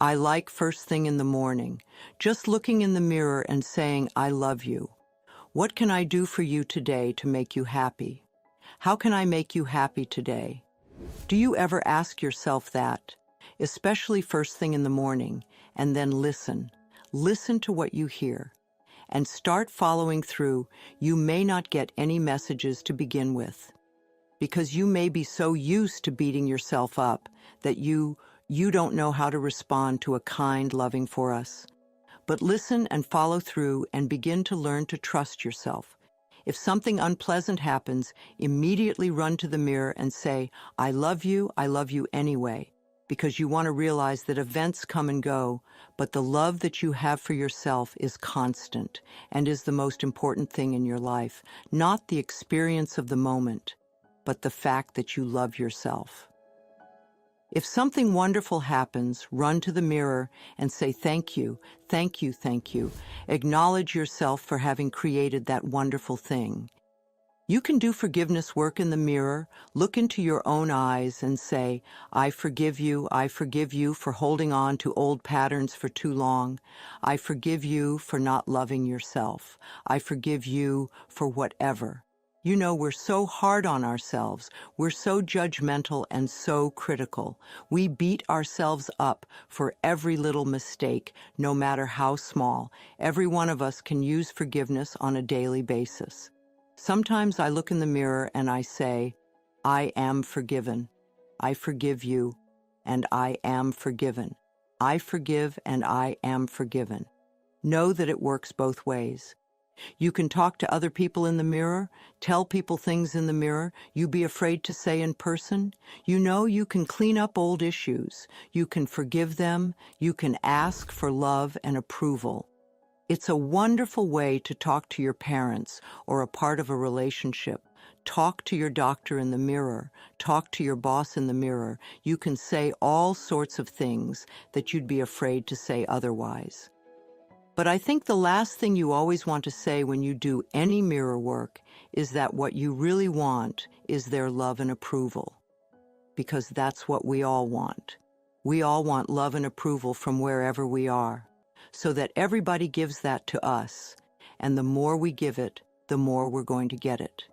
I like first thing in the morning, just looking in the mirror and saying, I love you. What can I do for you today to make you happy? How can I make you happy today? Do you ever ask yourself that, especially first thing in the morning, and then listen? Listen to what you hear and start following through. You may not get any messages to begin with, because you may be so used to beating yourself up that you don't know how to respond to a kind, loving for us. But listen and follow through and begin to learn to trust yourself. If something unpleasant happens, immediately run to the mirror and say, I love you anyway, because you want to realize that events come and go, but the love that you have for yourself is constant and is the most important thing in your life, not the experience of the moment, but the fact that you love yourself. If something wonderful happens, run to the mirror and say thank you, thank you, thank you. Acknowledge yourself for having created that wonderful thing. You can do forgiveness work in the mirror, look into your own eyes and say, I forgive you for holding on to old patterns for too long. I forgive you for not loving yourself. I forgive you for whatever. You know, we're so hard on ourselves. We're so judgmental and so critical. We beat ourselves up for every little mistake, no matter how small. Every one of us can use forgiveness on a daily basis. Sometimes I look in the mirror and I say, I am forgiven. I forgive you, and I am forgiven. I forgive and I am forgiven. Know that it works both ways. You can talk to other people in the mirror, tell people things in the mirror you be afraid to say in person. You know, you can clean up old issues. You can forgive them. You can ask for love and approval. It's a wonderful way to talk to your parents or a part of a relationship. Talk to your doctor in the mirror. Talk to your boss in the mirror. You can say all sorts of things that you'd be afraid to say otherwise. But I think the last thing you always want to say when you do any mirror work is that what you really want is their love and approval. Because that's what we all want. We all want love and approval from wherever we are, so that everybody gives that to us. And the more we give it, the more we're going to get it.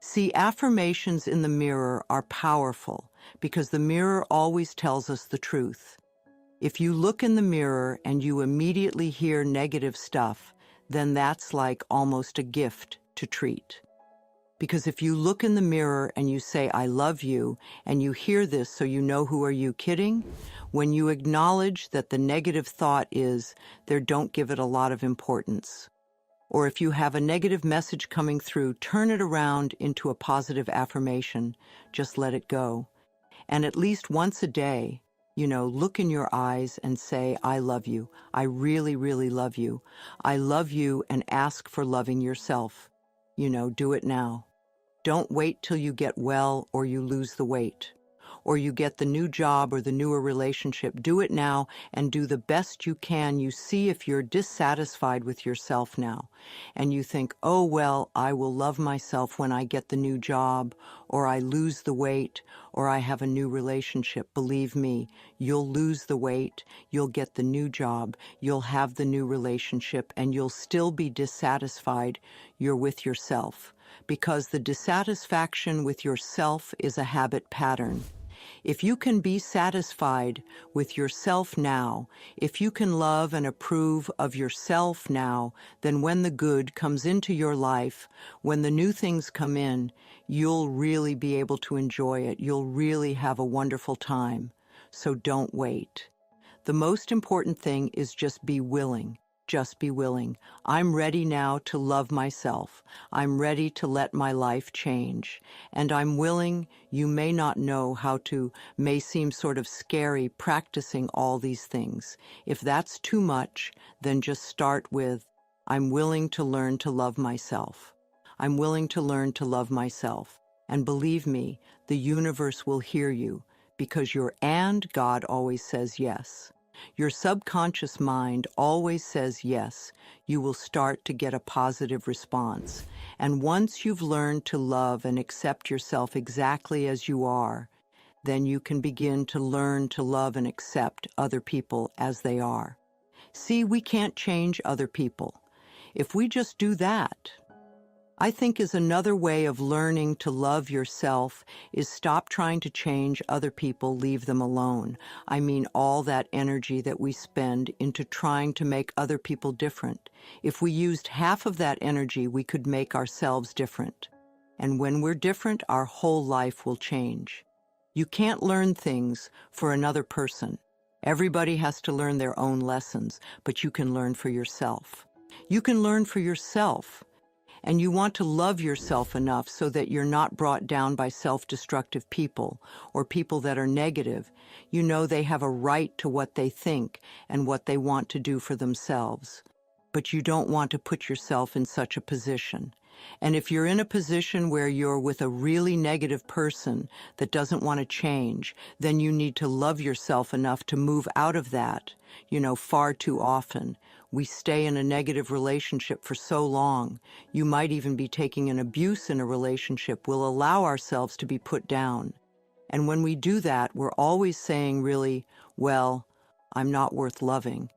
See, affirmations in the mirror are powerful because the mirror always tells us the truth. If you look in the mirror and you immediately hear negative stuff, then that's like almost a gift to treat. Because if you look in the mirror and you say, I love you, and you hear this so you know who are you kidding, when you acknowledge that the negative thought is there, don't give it a lot of importance. Or if you have a negative message coming through, turn it around into a positive affirmation. Just let it go. And at least once a day, look in your eyes and say, I love you. I really, really love you. I love you, and ask for loving yourself. Do it now. Don't wait till you get well or you lose the weight, or you get the new job or the newer relationship. Do it now and do the best you can. You see if you're dissatisfied with yourself now and you think, oh, well, I will love myself when I get the new job, or I lose the weight, or I have a new relationship. Believe me, you'll lose the weight, you'll get the new job, you'll have the new relationship, and you'll still be dissatisfied. You're with yourself, because the dissatisfaction with yourself is a habit pattern. If you can be satisfied with yourself now, if you can love and approve of yourself now, then when the good comes into your life, when the new things come in, you'll really be able to enjoy it. You'll really have a wonderful time. So don't wait. The most important thing is just be willing. Just be willing. I'm ready now to love myself. I'm ready to let my life change. And I'm willing. You may not know how to, may seem sort of scary practicing all these things. If that's too much, then just start with, I'm willing to learn to love myself. I'm willing to learn to love myself. And believe me, the universe will hear you, because God always says yes. Your subconscious mind always says yes. You will start to get a positive response. And once you've learned to love and accept yourself exactly as you are, then you can begin to learn to love and accept other people as they are. See, we can't change other people. If we just do that, I think is another way of learning to love yourself is stop trying to change other people, leave them alone. I mean, all that energy that we spend into trying to make other people different. If we used half of that energy, we could make ourselves different. And when we're different, our whole life will change. You can't learn things for another person. Everybody has to learn their own lessons, but you can learn for yourself. You can learn for yourself. And you want to love yourself enough so that you're not brought down by self-destructive people or people that are negative. You know they have a right to what they think and what they want to do for themselves. But you don't want to put yourself in such a position. And if you're in a position where you're with a really negative person that doesn't want to change, then you need to love yourself enough to move out of that. Far too often we stay in a negative relationship for so long. You might even be taking an abuse in a relationship. We'll allow ourselves to be put down. And when we do that, we're always saying really, well, I'm not worth loving,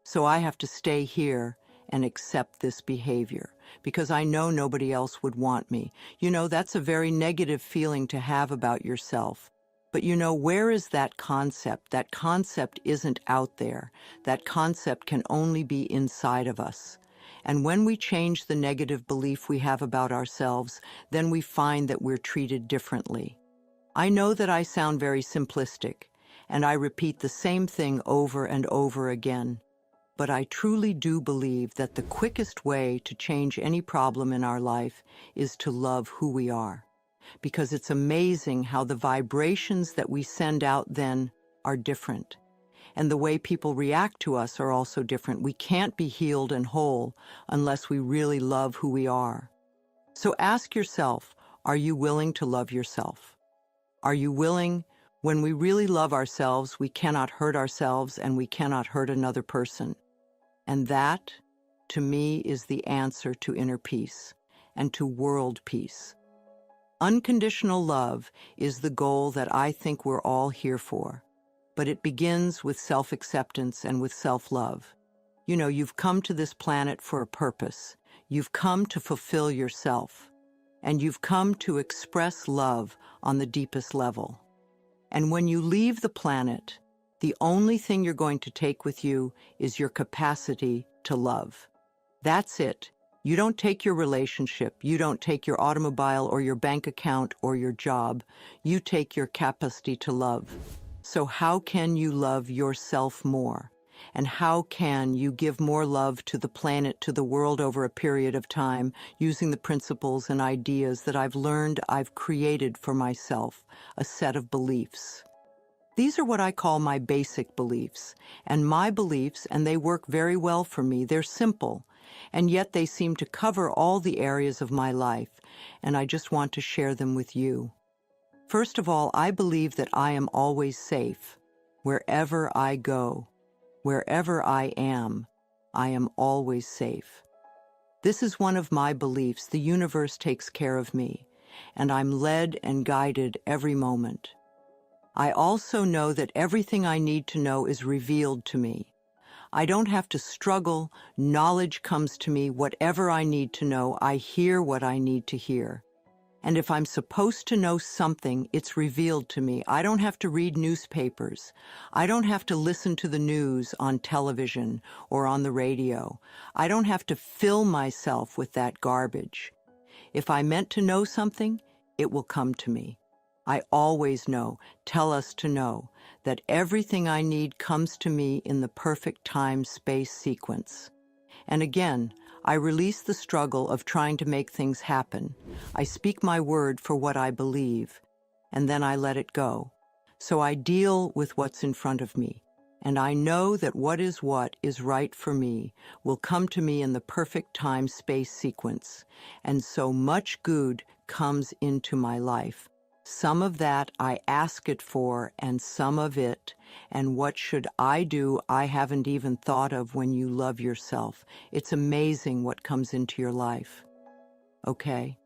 so I have to stay here and accept this behavior because I know nobody else would want me. That's a very negative feeling to have about yourself. But where is that concept? That concept isn't out there. That concept can only be inside of us. And when we change the negative belief we have about ourselves, then we find that we're treated differently. I know that I sound very simplistic, and I repeat the same thing over and over again. But I truly do believe that the quickest way to change any problem in our life is to love who we are. Because it's amazing how the vibrations that we send out then are different. And the way people react to us are also different. We can't be healed and whole unless we really love who we are. So ask yourself, are you willing to love yourself? Are you willing? When we really love ourselves, we cannot hurt ourselves and we cannot hurt another person. And that, to me, is the answer to inner peace and to world peace. Unconditional love is the goal that I think we're all here for, but it begins with self-acceptance and with self-love. You've come to this planet for a purpose. You've come to fulfill yourself, and you've come to express love on the deepest level. And when you leave the planet, the only thing you're going to take with you is your capacity to love. That's it. You don't take your relationship, you don't take your automobile or your bank account or your job. You take your capacity to love. So how can you love yourself more? And how can you give more love to the planet, to the world over a period of time, using the principles and ideas that I've learned I've created for myself, a set of beliefs? These are what I call my basic beliefs. And my beliefs, and they work very well for me, they're simple. And yet they seem to cover all the areas of my life, and I just want to share them with you. First of all, I believe that I am always safe. Wherever I go, wherever I am always safe. This is one of my beliefs. The universe takes care of me, and I'm led and guided every moment. I also know that everything I need to know is revealed to me. I don't have to struggle. Knowledge comes to me. Whatever I need to know, I hear what I need to hear. And if I'm supposed to know something, it's revealed to me. I don't have to read newspapers. I don't have to listen to the news on television or on the radio. I don't have to fill myself with that garbage. If I meant to know something, it will come to me. I always know, tell us to know, that everything I need comes to me in the perfect time-space sequence. And again, I release the struggle of trying to make things happen. I speak my word for what I believe, and then I let it go. So I deal with what's in front of me, and I know that what is right for me will come to me in the perfect time-space sequence, and so much good comes into my life. Some of that I ask it for, and some of it, and what should I do, I haven't even thought of when you love yourself. It's amazing what comes into your life. Okay?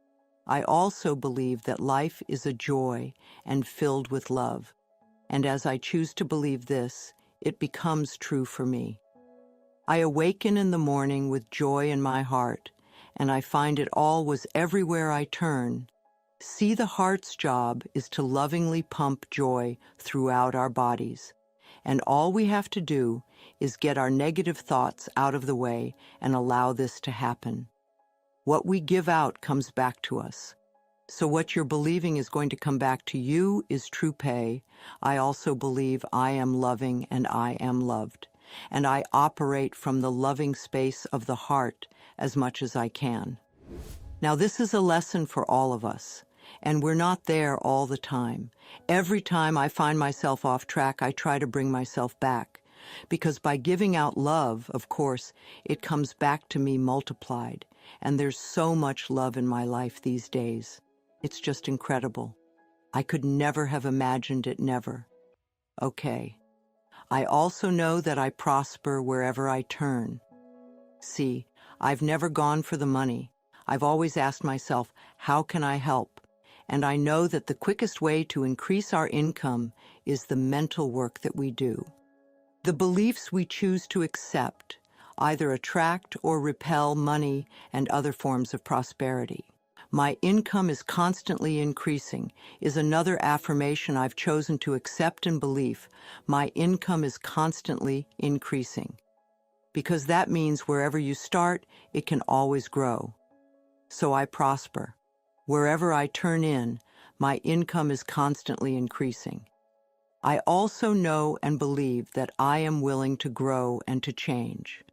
I also believe that life is a joy and filled with love. And as I choose to believe this, it becomes true for me. I awaken in the morning with joy in my heart, and I find it always everywhere I turn. See, the heart's job is to lovingly pump joy throughout our bodies. And all we have to do is get our negative thoughts out of the way and allow this to happen. What we give out comes back to us. So what you're believing is going to come back to you is true pay. I also believe I am loving and I am loved. And I operate from the loving space of the heart as much as I can. Now, this is a lesson for all of us, and we're not there all the time. Every time I find myself off track, I try to bring myself back, because by giving out love, of course, it comes back to me multiplied, and there's so much love in my life these days. It's just incredible. I could never have imagined it, never. Okay. I also know that I prosper wherever I turn. See, I've never gone for the money. I've always asked myself, how can I help? And I know that the quickest way to increase our income is the mental work that we do. The beliefs we choose to accept either attract or repel money and other forms of prosperity. My income is constantly increasing is another affirmation I've chosen to accept and believe. My income is constantly increasing. Because that means wherever you start, it can always grow. So I prosper. Wherever I turn in, my income is constantly increasing. I also know and believe that I am willing to grow and to change.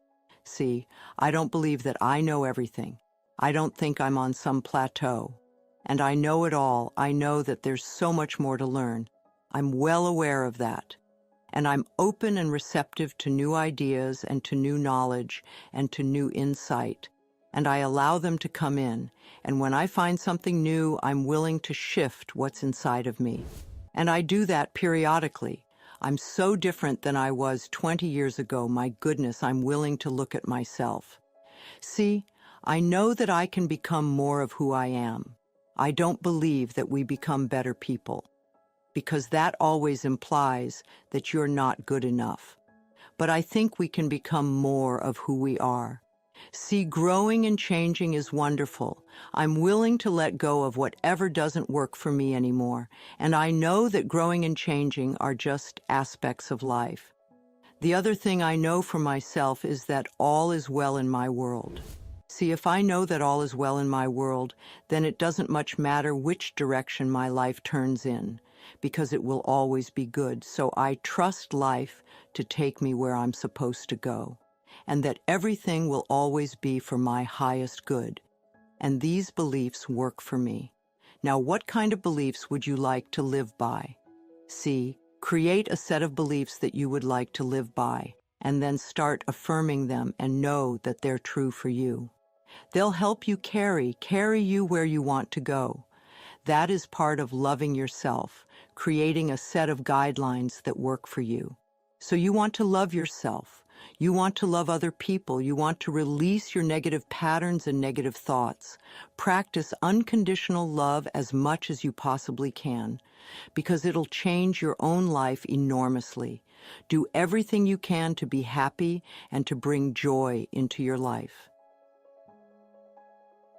See, I don't believe that I know everything. I don't think I'm on some plateau. And I know it all. I know that there's so much more to learn. I'm well aware of that. And I'm open and receptive to new ideas and to new knowledge and to new insight. And I allow them to come in. And when I find something new, I'm willing to shift what's inside of me. And I do that periodically. I'm so different than I was 20 years ago. My goodness, I'm willing to look at myself. See, I know that I can become more of who I am. I don't believe that we become better people, because that always implies that you're not good enough. But I think we can become more of who we are. See, growing and changing is wonderful. I'm willing to let go of whatever doesn't work for me anymore, and I know that growing and changing are just aspects of life. The other thing I know for myself is that all is well in my world. See, if I know that all is well in my world, then it doesn't much matter which direction my life turns in, because it will always be good. So I trust life to take me where I'm supposed to go, and that everything will always be for my highest good. And these beliefs work for me. Now, what kind of beliefs would you like to live by? See, create a set of beliefs that you would like to live by, and then start affirming them and know that they're true for you. They'll help you carry you where you want to go. That is part of loving yourself, creating a set of guidelines that work for you. So you want to love yourself. You want to love other people. You want to release your negative patterns and negative thoughts. Practice unconditional love as much as you possibly can, because it'll change your own life enormously. Do everything you can to be happy and to bring joy into your life.